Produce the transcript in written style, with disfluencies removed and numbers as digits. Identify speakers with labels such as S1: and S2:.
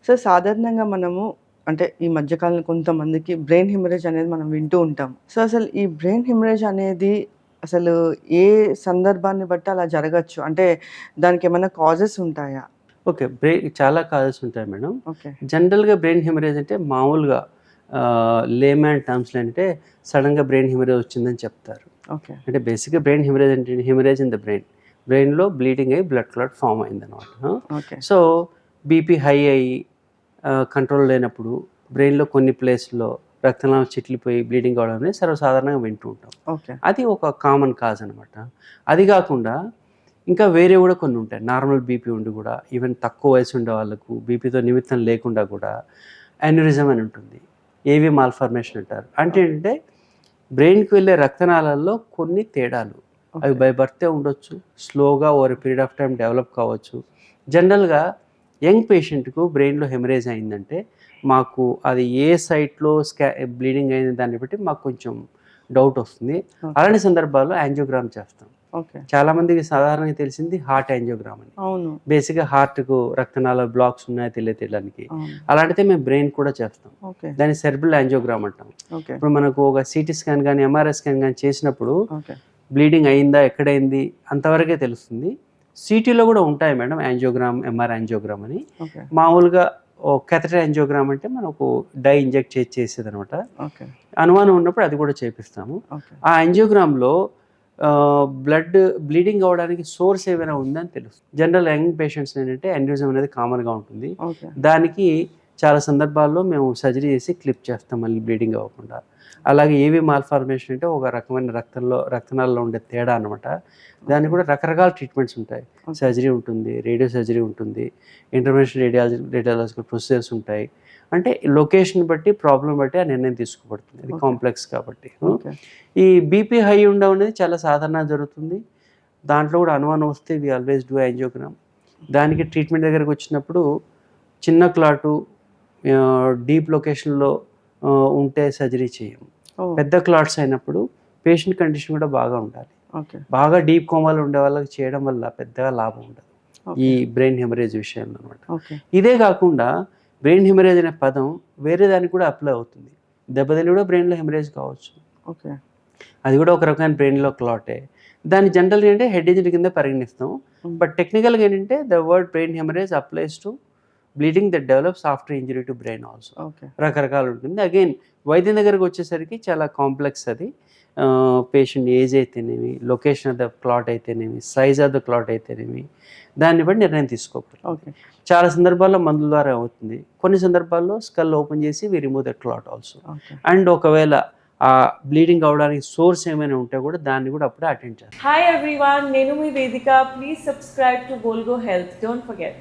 S1: So, సాధారణంగా మనము అంటే ఈ మధ్య కాలంలో కొంతమందికి బ్రెయిన్ హెమరేజ్ అనేది మనం వింటూ ఉంటాం. సో, అసలు ఈ బ్రెయిన్ హెమరేజ్ అనేది అసలు ఏ సందర్భాన్ని బట్టి అలా జరగచ్చు? అంటే దానికేమన్నా కాజెస్ ఉంటాయా?
S2: ఓకే. చాలా కాజెస్ ఉంటాయి మేడం.
S1: ఓకే.
S2: జనరల్‌గా బ్రెయిన్ హెమరేజ్ అంటే మామూలుగా లేమ్యాన్ టర్మ్స్‌లో అంటే సడెన్‌గా బ్రెయిన్ హెమరేజ్ వచ్చిందని చెప్తారు.
S1: ఓకే.
S2: అంటే బేసిక్‌గా బ్రెయిన్ హెమరేజ్ అంటే హెమరేజ్ ఇన్ ద బ్రెయిన్. బ్రెయిన్‌లో బ్లీడింగ్ అయ్యి బ్లడ్ క్లాట్ ఫార్మ్ అయిందనమాట.
S1: ఓకే.
S2: సో, బీపీ హై అయ్యి కంట్రోల్ లేనప్పుడు బ్రెయిన్‌లో కొన్ని ప్లేస్‌లో రక్తనాళాలు చిట్లిపోయి బ్లీడింగ్ అవ్వడం అనేది సర్వసాధారణంగా వింటూ ఉంటాం.
S1: ఓకే.
S2: అది ఒక కామన్ కాజ్ అనమాట. అది కాకుండా ఇంకా వేరే కూడా కొన్ని ఉంటాయి. నార్మల్ బీపీ ఉండి కూడా ఈవెన్ తక్కువ వయసు ఉండే వాళ్ళకు బీపీతో నిమిత్తం లేకుండా కూడా యాన్యూరిజం అని ఉంటుంది. ఏవి మాల్ఫార్మేషన్ అంటారు. అంటే ఏంటంటే బ్రెయిన్‌కి వెళ్ళే రక్తనాళాల్లో కొన్ని తేడాలు అవి బై బర్తే ఉండొచ్చు. స్లోగా over period of time develop కావచ్చు. జనరల్‌గా యంగ్ పేషెంట్‌కు బ్రెయిన్‌లో హెమరేజ్ అయిందంటే మాకు అది ఏ సైట్‌లో బ్లీడింగ్ అయింది దాన్ని బట్టి మాకు కొంచెం డౌట్ వస్తుంది. అలాంటి సందర్భాల్లో యాంజియోగ్రామ్ చేస్తాం.
S1: ఓకే.
S2: చాలామందికి సాధారణంగా తెలిసింది హార్ట్ యాంజియోగ్రామ్ అని.
S1: అవును.
S2: బేసిక్‌గా హార్ట్‌కు రక్తనాళాలు బ్లాక్స్ ఉన్నాయో తెలియడానికి. అలాంటిదే మేము బ్రెయిన్ కూడా చేస్తాం.
S1: ఓకే.
S2: దాన్ని సెరెబ్రల్ యాంజియోగ్రామ్ అంటాం.
S1: ఓకే.
S2: ఇప్పుడు మనకు ఒక సీటీ స్కాన్ గానీ, ఎంఆర్ఐ స్కాన్ గానీ చేసినప్పుడు
S1: ఓకే.
S2: బ్లీడింగ్ అయిందా, ఎక్కడైంది అంతవరకే తెలుస్తుంది. సీటీలో కూడా ఉంటాయి మేడం యాంజియోగ్రామ్, ఎంఆర్ఐ యాంజియోగ్రామ్ అని.
S1: ఓకే. మామూలుగా
S2: కేథెటర్ యాంజియోగ్రామ్ అంటే మనకు డై ఇంజెక్ట్ చేసేదనమాట.
S1: ఓకే.
S2: అనుమానం ఉన్నప్పుడు అది కూడా చేపిస్తాము.
S1: ఓకే.
S2: ఆ యాంజియోగ్రామ్‌లో బ్లీడింగ్ అవ్వడానికి సోర్స్ ఏమైనా ఉందని తెలుస్తుంది. జనరల్ యంగ్ పేషెంట్స్ ఏంటంటే యాన్యూరిజం అనేది కామన్‌గా ఉంటుంది.
S1: ఓకే.
S2: దానికి చాలా సందర్భాల్లో మేము సర్జరీ చేసి క్లిప్ చేస్తాం మళ్ళీ బ్లీడింగ్ అవ్వకుండా. అలాగే ఏవి మాల్ఫార్మేషన్ అంటే ఒక రకమైన రక్తనాళాల్లో ఉండే తేడా అనమాట. దానికి కూడా రకరకాల ట్రీట్మెంట్స్ ఉంటాయి. సర్జరీ ఉంటుంది, రేడియో సర్జరీ ఉంటుంది, ఇంటర్వెన్షన్ రేడియాలజికల్ ప్రొసీజర్స్ ఉంటాయి. అంటే లొకేషన్ బట్టి, ప్రాబ్లం బట్టి ఆ నిర్ణయం తీసుకోబడుతుంది. అది కాంప్లెక్స్ కాబట్టి. ఈ బీపీ హై ఉండడం అనేది చాలా సాధారణంగా జరుగుతుంది. దాంట్లో కూడా అనుమానం వస్తే వి ఆల్వేస్ డూ యాంజియోగ్రామ్. దానికి ట్రీట్మెంట్ దగ్గరకు వచ్చినప్పుడు చిన్న క్లాటు డీప్ లొకేషన్‌లో ఉంటే సర్జరీ చేయము. పెద్ద క్లాట్స్ అయినప్పుడు పేషెంట్ కండిషన్ కూడా బాగా ఉండాలి. బాగా డీప్ కోమాలో ఉండే వాళ్ళకి చేయడం వల్ల పెద్దగా లాభం ఉండదు ఈ బ్రెయిన్ హెమరేజ్ విషయంలో అనమాట. ఇదే కాకుండా బ్రెయిన్ హెమరేజ్ అనే పదం వేరే దానికి కూడా అప్లై అవుతుంది. దెబ్బతిని కూడా బ్రెయిన్లో హెమరేజ్ కావచ్చు. ఓకే. అది కూడా ఒక రకమైన బ్రెయిన్లో క్లాటే. దాన్ని జనరల్గా ఏంటంటే హెడ్ ఇంజరీ కింద పరిగణిస్తాం. బట్ టెక్నికల్గా ఏంటంటే the word brain haemorrhage applies to bleeding that develops after injury to brain also. రకరకాలు ఉంటుంది. అగైన్ వైద్యం దగ్గరకు వచ్చేసరికి చాలా కాంప్లెక్స్ అది. పేషెంట్ ఏజ్ అయితేనేమి, లొకేషన్ ఆఫ్ ద క్లాట్ అయితేనేమి, సైజ్ ఆఫ్ ద క్లాట్ అయితేనేమి, దాన్ని బట్టి నిర్ణయం తీసుకోవాలి. చాలా సందర్భాల్లో మందుల ద్వారా అవుతుంది. కొన్ని సందర్భాల్లో స్కల్ ఓపెన్ చేసి we remove that clot also. And ఒకవేళ ఆ బ్లీడింగ్ అవడానికి సోర్స్ ఏమైనా ఉంటే కూడా దాన్ని కూడా అప్పుడే అటెండ్ చేస్తాం.
S3: హాయ్ ఎవ్రీవన్, నేను మీ వేదిక. ప్లీజ్ సబ్స్క్రైబ్ టు గోల్గో హెల్త్. Don't forget.